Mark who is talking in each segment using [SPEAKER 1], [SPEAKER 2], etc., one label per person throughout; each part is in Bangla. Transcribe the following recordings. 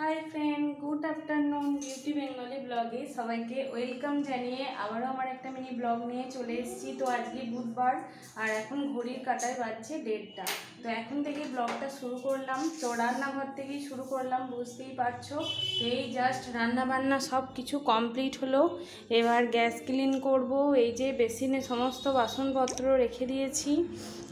[SPEAKER 1] Hi friend, good afternoon. Beauty Bengali ব্লগে সবাইকে ওয়েলকাম জানিয়ে আবারও আমার একটা মিনি ব্লগ নিয়ে চলে এসেছি। তো আজকে বুধবার আর এখন ঘড়ির কাঁটায় বাজছে 1:30টা। তো এখন থেকে ব্লগটা শুরু করলাম। তো রান্নাঘর থেকেই শুরু করলাম, বুঝতেই পারছো। তো এই জাস্ট রান্নাবান্না সব কিছু কমপ্লিট হলো। এবার গ্যাস ক্লিন করব। এই যে বেসিনে সমস্ত বাসনপত্র রেখে দিয়েছি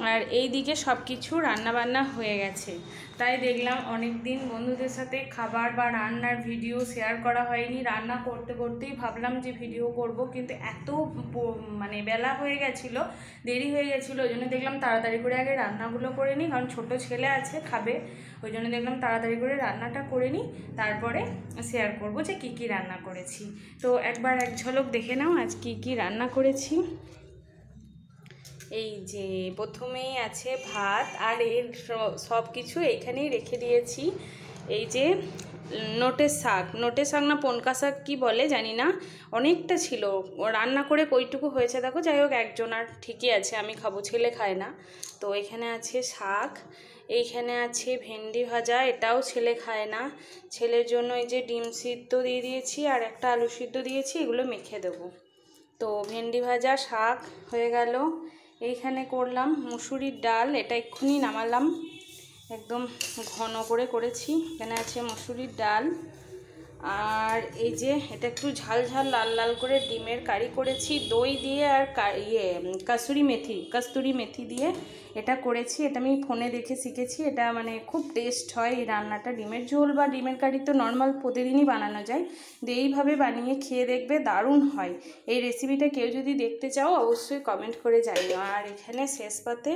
[SPEAKER 1] আর এই দিকে সব কিছু রান্নাবান্না হয়ে গেছে। তাই দেখলাম অনেক দিন বন্ধুদের সাথে খাবার বা রান্নার ভিডিও শেয়ার করা হয়নি। রান্না করতে করতেই ভাবলাম যে ভিডিও করব, কিন্তু এত মানে বেলা হয়ে গেছিলো, দেরি হয়ে গেছিলো। ওই জন্য দেখলাম তাড়াতাড়ি করে আগে রান্নাগুলো করে নিই, কারণ ছোট ছেলে আছে খাবে। ওই জন্য দেখলাম তাড়াতাড়ি করে রান্নাটা করে নিই, তারপরে শেয়ার করব যে কী কী রান্না করেছি। তো একবার এক ঝলক দেখে নাও আজ কী কী রান্না করেছি। এই যে প্রথমেই আছে ভাত, আর এর সব কিছু এইখানেই রেখে দিয়েছি। এই যে নোটের শাক না পনকা শাক কী বলে জানি না, অনেকটা ছিল। রান্না করে কইটুকু হয়েছে দেখো। যাই হোক, একজন আর ঠিকই আছে, আমি খাবো, ছেলে খায় না। তো এখানে আছে শাক, এইখানে আছে ভেন্ডি ভাজা, এটাও ছেলে খায় না। ছেলের জন্য এই যে ডিম সিদ্ধ দিয়ে দিয়েছি আর একটা আলু সিদ্ধ দিয়েছি, এগুলো মেখে দেবো। তো ভেন্ডি ভাজা, শাক হয়ে গেল। এইখানে করলাম মুসুরির ডাল, এটা এক্ষুনি নামালাম, একদম ঘন করে করেছি। এখানে আছে মুসুরির ডাল, আর এই যে এটা একটু ঝাল ঝাল লাল লাল করে ডিমের কারি করেছি দই দিয়ে, আর কস্তুরি মেথি দিয়ে এটা করেছি। এটা আমি ফোনে দেখে শিখেছি। এটা মানে খুব টেস্ট হয় এই রান্নাটা। ডিমের ঝোল বা ডিমের কারি তো নর্মাল প্রতিদিনই বানানো যায়, এইভাবে বানিয়ে খেয়ে দেখবে, দারুণ হয়। এই রেসিপিটা কেউ যদি দেখতে চাও অবশ্যই কমেন্ট করে জানিও। আর এখানে শেষ পাতে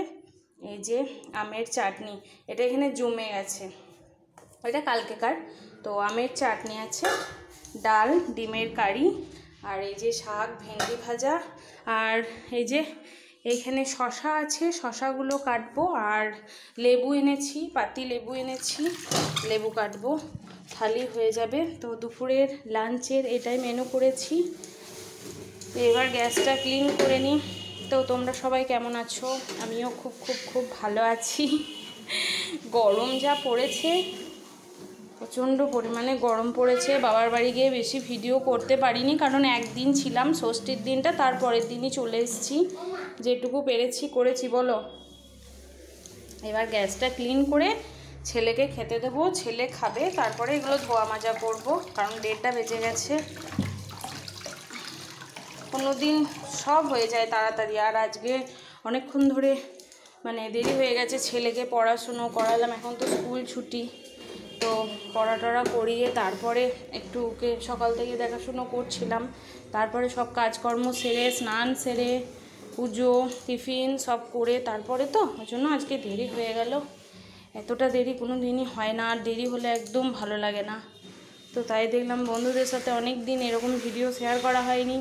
[SPEAKER 1] এই যে আমের চাটনি, এটা এখানে জমে গেছে, এটা কালকেকার। তো আমের চাটনি আছে, ডাল, ডিমের কারি, আর এই যে শাক, ভেন্ডি ভাজা, আর এই যে এইখানে শশা আছে, শশাগুলো কাটবো। আর লেবু এনেছি, পাতি লেবু এনেছি, লেবু কাটবো, থালি হয়ে যাবে। তো দুপুরের লাঞ্চের এটাই মেনু করেছি। এবার গ্যাসটা ক্লিন করে নিই। তো তোমরা সবাই কেমন আছো? আমিও খুব খুব খুব ভালো আছি। গরম যা পড়েছে, প্রচণ্ড পরিমাণে গরম পড়েছে। বাবার বাড়ি গিয়ে বেশি ভিডিও করতে পারিনি, কারণ একদিন ছিলাম, ষষ্ঠীর দিনটা, তারপরের দিনই চলে এসেছি। যেটুকু পেরেছি করেছি। বলো, এবার গ্যাসটা ক্লিন করে ছেলেকে খেতে দেবো, ছেলে খাবে, তারপরে এগুলো ধোয়া মাজা করবো, কারণ 1:30টা বেজে গেছে। কোনো দিন সব হয়ে যায় তাড়াতাড়ি, আর আজকে অনেকক্ষণ ধরে মানে দেরি হয়ে গেছে। ছেলেকে পড়াশুনো করালাম, এখন তো স্কুল ছুটি। তো পড়াটরা করিয়ে তারপরে একটু ওকে সকাল থেকে দেখাশুনো করছিলাম, তারপরে সব কাজকর্ম সেরে, স্নান সেরে, পুজো, টিফিন সব করে তারপরে, তো ওই জন্য আজকে দেরি হয়ে গেল। এতটা দেরি কোনো দিনই হয় না, আর দেরি হলে একদম ভালো লাগে না। তো তাই দেখলাম বন্ধুদের সাথে অনেক দিন এরকম ভিডিও শেয়ার করা হয়নি,